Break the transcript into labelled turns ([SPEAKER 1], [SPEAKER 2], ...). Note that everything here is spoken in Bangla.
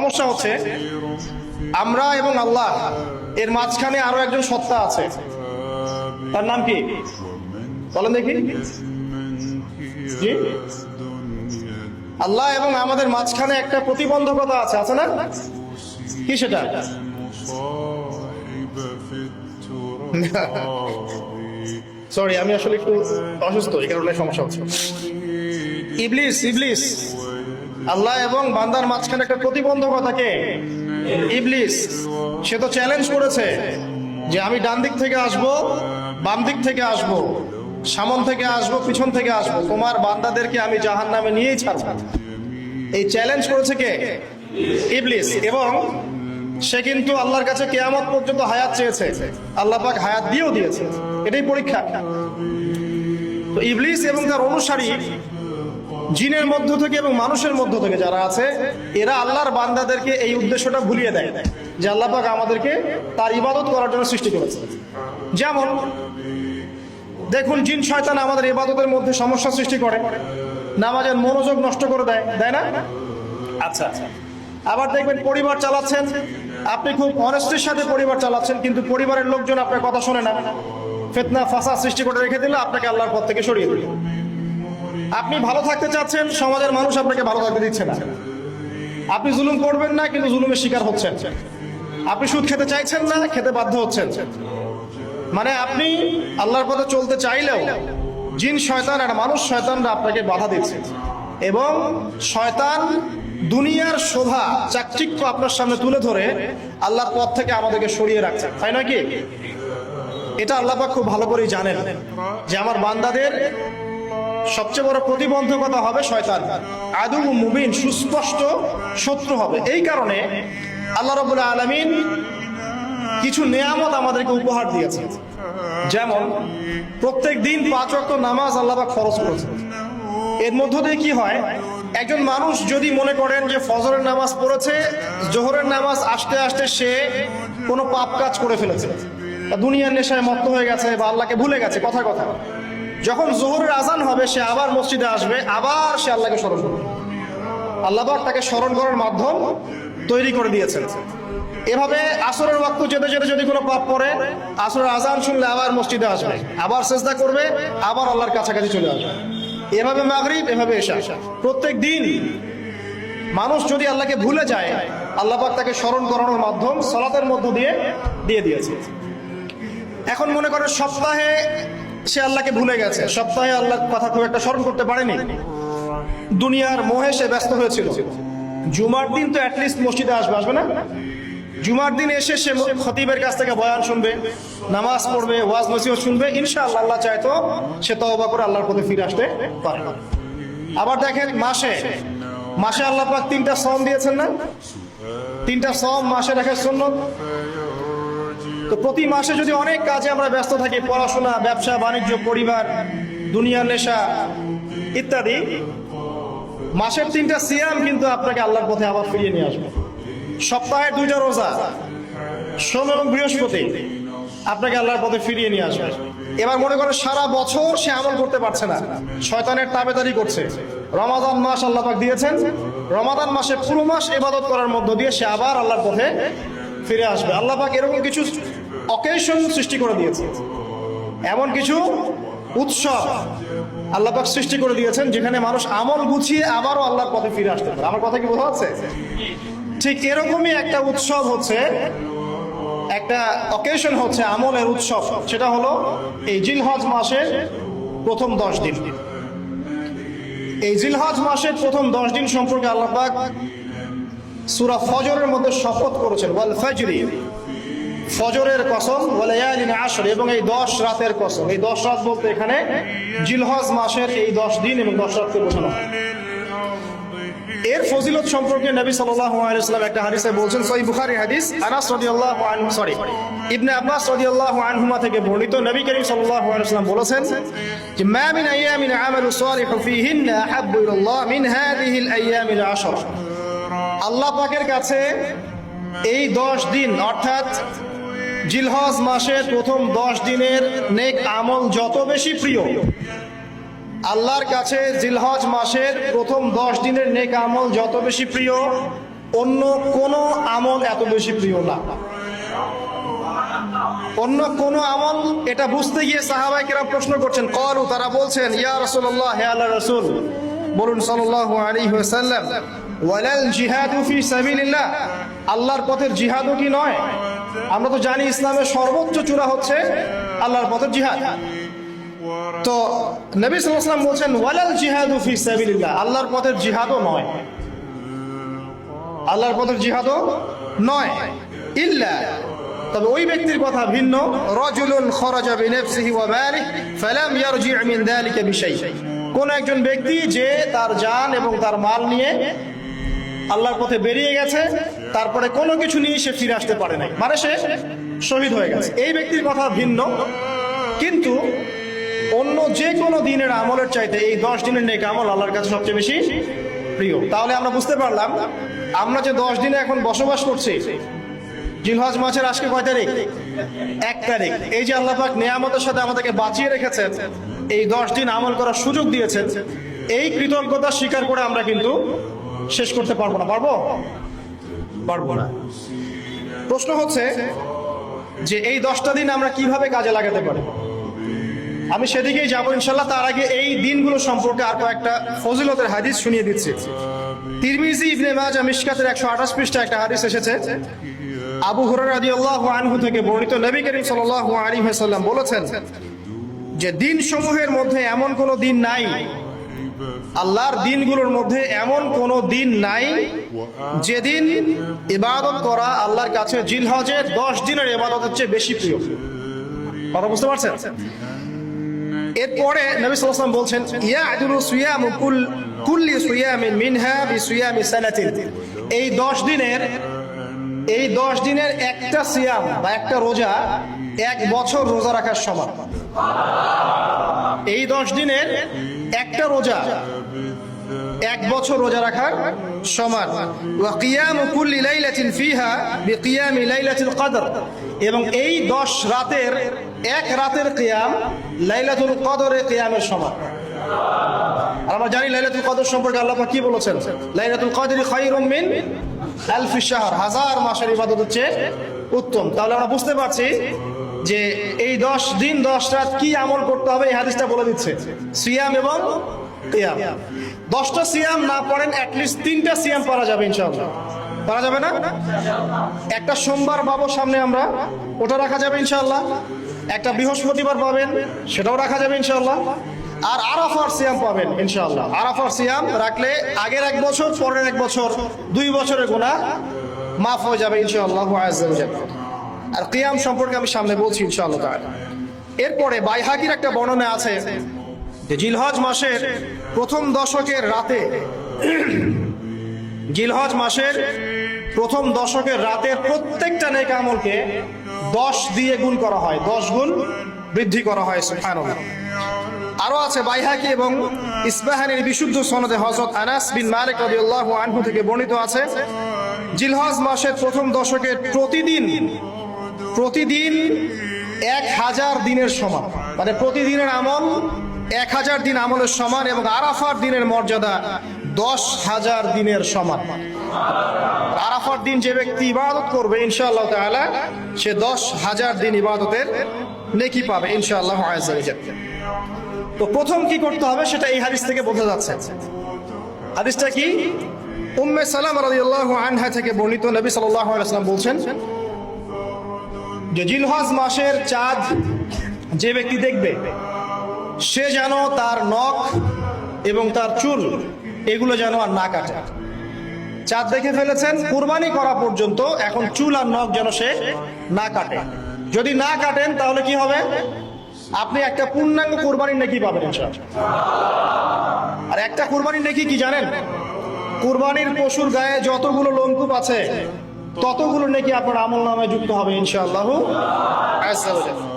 [SPEAKER 1] সমস্যা হচ্ছে আমরা এবং আল্লাহ এর মাঝখানে আরো একজন সত্তা আছে। তার নাম কি বলেন দেখি? জি, আল্লাহ এবং আমাদের মাঝখানে একটা প্রতিবন্ধকতা আছে, আছে না? কি সেটা? সরি, আমি আসলে একটু অসুস্থ, এই কারণে সমস্যা হচ্ছে। ইবলিস, ইবলিস। আল্লাহ এবং বান্দার মাঝখানে একটা প্রতিবন্ধকতাকে ইবলিস, সে তো চ্যালেঞ্জ করেছে যে আমি ডান দিক থেকে আসবো, বাম দিক থেকে আসবো, সামন থেকে আসবো, পিছন থেকে আসবো, তোমার বান্দাদেরকে আমি জাহান্নামে নিয়েই ছাড়বো। এই চ্যালেঞ্জ করেছে কে? ইবলিস। এবং সে কিন্তু আল্লাহর কাছে কিয়ামত পর্যন্ত হায়াত চেয়েছে, আল্লাহ পাক হায়াত দিয়েও দিয়েছে। এটাই পরীক্ষা। তো ইবলিস এবং তার অনুসারী জিনের মধ্য থেকে এবং মানুষের মধ্য থেকে যারা আছে, এরা আল্লাহর বান্দাদেরকে এই উদ্দেশ্যটা ভুলিয়ে দেয় যে আল্লাহ পাক আমাদেরকে তার ইবাদত করার জন্য সৃষ্টি করেছে। যেমন দেখুন, জিন শয়তান আমাদের ইবাদতের মধ্যে সমস্যা সৃষ্টি করে, নামাজের মনোযোগ নষ্ট করে দেয়, দেয় না? আচ্ছা, আবার দেখবেন পরিবার চালাচ্ছেন, আপনি খুব অনেস্টির সাথে পরিবার চালাচ্ছেন, কিন্তু পরিবারের লোকজন আপনার কথা শোনে না, ফিতনা ফাসাদ সৃষ্টি করে রেখে দিল, আপনাকে আল্লাহর পথ থেকে সরিয়ে দিল। আপনি ভালো থাকতে চাচ্ছেন, সমাজের মানুষ আপনাকে ভালো থাকতে দিচ্ছে না। আপনি জুলুম করবেন না, কিন্তু জুলুমের শিকার হচ্ছেন। আপনি সুদ খেতে চাইছেন না, খেতে বাধ্য হচ্ছেন। মানে আপনি আল্লাহর পথে চলতে চাইলেও জিন শয়তান আর মানুষ শয়তানরা আপনাকে বাধা দিচ্ছে, এবং শয়তান দুনিয়ার শোভা চাকচিক্য আপনার সামনে তুলে ধরে আল্লাহর পথ থেকে আমাদেরকে সরিয়ে রাখছে, তাই নয় কি? এটা আল্লাহ পাক খুব ভালো করেই জানেন যে আমার বান্দাদের সবচেয়ে বড় প্রতিবন্ধকতা হবে শয়তান, আদু মুবিন, সুস্পষ্ট শত্রু হবে। এই কারণে আল্লাহ রাব্বুল আলামিন কিছু নেয়ামত আমাদেরকে উপহার দিয়েছে। যেমন প্রত্যেক দিন 5 ওয়াক্ত নামাজ আল্লাহ পাক ফরজ করেছে। এর মধ্য দিয়ে কি হয়, একজন মানুষ যদি মনে করেন যে ফজরের নামাজ পড়েছে, জোহরের নামাজ আসতে আসতে সে কোনো পাপ কাজ করে ফেলেছে, দুনিয়ার নেশায় মত্ত হয়ে গেছে বা আল্লাহকে ভুলে গেছে, কথা যখন জোহরের আজান হবে সে আবার মসজিদে আসবে, আবার সে আল্লাহকে স্মরণ করবে। আল্লাহ পাক তাকে স্মরণ করার মাধ্যম তৈরি করে দিয়েছেন। এভাবে আসরের ওয়াক্ত যেতে যেতে যদি কোনো পাপ পড়ে, আসরের আজান শুনলে আবার মসজিদে আসবে, আবার সিজদা করবে, আবার আল্লাহর কাছাকাছি চলে আসবে। এভাবে মাগরিব, এভাবে এশা। প্রত্যেক দিন মানুষ যদি আল্লাহকে ভুলে যায়, আল্লাহ পাক তাকে স্মরণ করানোর মাধ্যম সালাতের মধ্য দিয়ে দিয়েছে। এখন মনে করেন সপ্তাহে সে আল্লাহকে ভুলে গেছে, সপ্তাহে আল্লাহর কথা খুব একটা স্মরণ করতে পারেনি, দুনিয়ার মোহে সে ব্যস্ত হয়েছিল। জুমার দিন তো অ্যাটলিস্ট মসজিদে আসবে না? জুমার দিন এসে সে খতিবের কাছ থেকে বয়ান শুনবে, নামাজ পড়বে, ওয়াজ নসিহত শুনবে, ইনশাআল্লাহ আল্লাহ চাইতো সে তওবা করে আল্লাহর পথে ফিরে আসতে পারে। আবার দেখেন মাসে আল্লাহ পাক 3টা সওম দিয়েছেন না? 3টা সওম মাসে রাখার সুন্নাত। তো প্রতি মাসে যদি অনেক কাজে আমরা ব্যস্ত থাকি, পড়াশোনা, ব্যবসা বাণিজ্য, পরিবার, দুনিয়ার নেশা ইত্যাদি, মাসের 3টা সিয়াম কিন্তু আপনাকে আল্লাহর পথে আবার ফিরিয়ে নিয়ে আসবে। সপ্তাহে 2টা রোজা, সোম এবং বৃহস্পতি, আপনাকে আল্লাহর পথে ফিরিয়ে নিয়ে আসবে। এবার মনে করো সারা বছর সে আমল করতে পারছে না, শয়তানের তাবেদারি করছে। রমাদান মাস আল্লাহ পাক দিয়েছেন, রমাদান মাসে পুরো মাস ইবাদত করার মধ্য দিয়ে সে আবার আল্লাহর পথে ফিরে আসবে। আল্লাহ পাক এরকম কিছু অকেশন সৃষ্টি করে দিয়েছে, এমন কিছু উৎসব আল্লাহ পাক সৃষ্টি করে দিয়েছেন যেখানে মানুষ আমল গুছিয়ে আবারও আল্লাহর পথে ফিরে আসতে পারে। আমার কথা কি বোঝা যাচ্ছে? ঠিক এরকমই একটা উৎসব হচ্ছে, একটা অকেশন হচ্ছে আমলের উৎসব, সেটা হলো এই জিলহজ মাসের প্রথম 10 দিন। এই জিলহজ মাসের প্রথম 10 দিন সম্পর্কে আল্লাহ পাক সূরা ফজরের মধ্যে শপথ করেছেন, ওয়াল ফাজরি, ফজরের কসম, ওয়া লায়ালিন আশর, এবং এই 10 রাতের কসম। এই 10 রাত বলতে এখানে জিলহজ মাসের এই 10 দিন এবং 10 রাতকে বোঝানো হয়। এর ফজিলত সম্পর্কে নবী সাল্লাল্লাহু আলাইহি ওয়াসাল্লাম একটা হাদিসে বলছেন, সহিহ বুখারী হাদিস, আনাস রাদিয়াল্লাহু আনহু, ইবনে আব্বাস রাদিয়াল্লাহু আনহুমা থেকে বর্ণিত, নবী করিম সাল্লাল্লাহু আলাইহি ওয়াসাল্লাম বলেছেন যে মা মিন আইয়ামিন আমালু সালিহু ফীহিন্না আহাব্বু ইলাল্লাহ মিন হাযিহিল আইয়ামিল 10। আল্লাহ পাকের কাছে এই 10 দিন অর্থাৎ জিলহজ মাসের প্রথম 10 দিনের নেক আমল যত বেশি প্রিয়, আল্লাহর কাছে জিলহজ মাসের প্রথম 10 দিনের নেক আমল যত বেশি প্রিয়, অন্য কোনো আমল এত বেশি প্রিয় না। অন্য কোন আমল, এটা বুঝতে গিয়ে সাহাবায়ে কেরাম প্রশ্ন করছেন, ক্বালু, তারা বলছেন, ইয়া রাসূলুল্লাহ, হে আল্লাহর রাসূল, বলুন সাল্লাল্লাহু আলাইহি ওয়াসাল্লাম, ওয়ালাল জিহাদু ফি সাবিলিল্লাহ, আল্লাহর পথের জিহাদও কি নয়? আমরা তো জানি ইসলামের সর্বোচ্চ চূড়া হচ্ছে আল্লাহর পথের জিহাদ। তো নবী সাল্লাল্লাহু আলাইহি ওয়াসাল্লাম বলছেন, ওয়ালাল জিহাদু ফি সাবিলিল্লাহ, আল্লাহর পথের জিহাদও নয়, আল্লাহর পথের জিহাদও নয়, ইল্লা, তবে ওই ব্যক্তির কথা ভিন্ন, রাজুলুন খারাজা বিনাফসিহি ওয়া মালিহি ফালাম ইয়ারজি' মিন যালিকা বিশাই, কোন একজন ব্যক্তি যে তার জান এবং তার মাল নিয়ে আল্লাহর পথে বেরিয়ে গেছে, তারপরে কোনো কিছু নিয়ে সে ফিরে আসতে পারে নাই, মানে সে শহীদ হয়ে গেছে, এই ব্যক্তির কথা ভিন্ন। কিন্তু অন্য যে কোনো দিনের আমলের চাইতে এই 10 দিনের নেক আমল আল্লাহর কাছে সবচেয়ে বেশি প্রিয়। তাহলে আমরা বুঝতে পারলাম, আমরা যে 10 দিনে এখন বসবাস করছি, জিলহজ মাসের আজকে কয় তারিখ? 1 তারিখ। এই যে আল্লাহ পাক নিয়ামতের সাথে আমাদেরকে বাঁচিয়ে রেখেছেন, এই 10 দিন আমল করার সুযোগ দিয়েছেন, এই কৃতজ্ঞতা স্বীকার করে আমরা কিন্তু শেষ করতে পারবো না। পারবো না। প্রশ্ন হচ্ছে যে এই 10টা দিন আমরা কিভাবে কাজে লাগাতে পারি। আমি সেদিকেই যাবো ইনশাল্লাহ। তার আগে এই দিনগুলো সম্পর্কে আর কয়েকটা ফজিলতের হাদিস শুনিয়ে দিচ্ছি। তিরমিজি, ইবনে মাজাহ, মিশকাতের 128 পৃষ্ঠা একটা হাদিস এসেছে, আবু হুরায়রা রাদিয়াল্লাহু আনহু থেকে বর্ণিত, নবী করিম সাল্লাল্লাহু আলাইহি ওয়াসাল্লাম বলেছেন যে দিন সমূহের মধ্যে এমন কোন দিন নাই, আল্লাহর দিনগুলোর মধ্যে এমন কোন দিন নাই যেদিন ইবাদত করা আল্লাহর কাছে জিলহজের 10 দিনের ইবাদতের চেয়ে বেশি প্রিয়। কথা বুঝতে পারছেন? এরপরে নবী সাল্লাল্লাহু আলাইহি ওয়াসাল্লাম বলছেন, ইয়াদুলু সিয়ামু কুল্লি সিয়ামিন মিনহা বিসিয়ামি সানাতিন, এই 10 দিনের একটা সিয়াম বা একটা রোজা 1 বছর রোজা রাখার সমান। এই 10 দিনের একটা রোজা 1 বছর রোজা রাখার সমান। ওয়া কিয়ামু কুল্লি লাইলাতিন ফিহা বিকিয়ামি লাইলাতুল কদর, এবং এই 10 রাতের এক রাতের কিয়াম লাইলাতুল কদরের কিয়ামের সমান। আর আমরা জানি লাইলাতুল কদর সম্পর্কে আল্লাহ পাক কি বলেছেন, লাইলাতুল কদরি খায়রুম মিন আলফি শাহর, 1000 মাসের ইবাদতের চেয়ে উত্তম। তাহলে আমরা বুঝতে পারছি যে এই 10 দিন 10 রাত কি আমল করতে হবে, এই হাদিসটা বলে দিচ্ছে, সিয়াম এবং কিয়াম। 10টা সিয়াম না পড়েন, অ্যাটলিস্ট 3টা সিয়াম পারা যাবে ইনশাআল্লাহ। পারা যাবে না? একটা সোমবার পাবো সামনে আমরা, ওটা রাখা যাবে ইনশাআল্লাহ। একটা বৃহস্পতিবার পাবেন, সেটাও রাখা যাবে ইনশাআল্লাহ। আর আরাফার সিয়াম পাবেন ইনশাআল্লাহ। আরাফার সিয়াম রাখলে আগের 1 বছর, পরের 1 বছর, 2 বছরের গুনাহ মাফ হয়ে যাবে ইনশাআল্লাহ আযজা ওয়া জাল্লা। আর কিয়াম সম্পর্কে আমি সামনে বলছি ইনশাআল্লাহ তাআলা। এরপরে বাইহাকির একটা বর্ণনা আছে যে জিলহজ মাসের প্রথম দশকের রাতে, জিলহজ মাসের প্রথম দশকের রাতের প্রত্যেকটা নেক আমলকে 10 দিয়ে গুণ করা হয়, 10 গুণ বৃদ্ধি করা হয়। সুবহানাল্লাহ। আরো আছে বাইহাকি এবং ইসবাহানির বিশুদ্ধ সনদে হযরত আনাস বিন মালিক রাদিয়াল্লাহু আনহু থেকে বর্ণিত আছে, জিলহজ মাসের প্রথম দশকের প্রতিদিন 1000 দিনের সমান, মানে প্রতিদিনের আমল 1000 দিন আমলের সমান, এবং আরাফার দিনের মর্যাদা 10,000 দিনের সমান। আরাফার দিন যে ব্যক্তি ইবাদত করবে ইনশাআল্লাহ তাআলা, সে 10,000 দিন ইবাদতের নেকি পাবে ইনশাআল্লাহ আযজা ওয়া জাল্লা। তো প্রথম কি করতে হবে সেটা এই হাদিস থেকে বোঝা যাচ্ছে। হাদিসটা কি? উম্মে সালামা রাদিয়াল্লাহু আনহা থেকে বর্ণিত, নবী সাল্লাল্লাহু আলাইহি ওয়াসাল্লাম বলছেন যে জিলহজ মাসের চাঁদ যে ব্যক্তি দেখবে, সে যেন তার নখ এবং তার চুল এগুলো যেন আর না কাটে। চাঁদ দেখে ফেলেছেন, কুরবানি করা পর্যন্ত এখন চুল আর নখ যেন সে না কাটে। যদি না কাটেন তাহলে কি হবে? আপনি একটা পূর্ণাঙ্গ কুরবানির নেকি পাবেন ইনশাআল্লাহ। আর একটা কুরবানির নেকি কি জানেন? কুরবানির পশুর গায়ে যতগুলো লোমকূপ আছে ততগুলো নেকি আপনার আমলনামায় যুক্ত হবে ইনশাআল্লাহ আযজা ওয়া জাল্লা।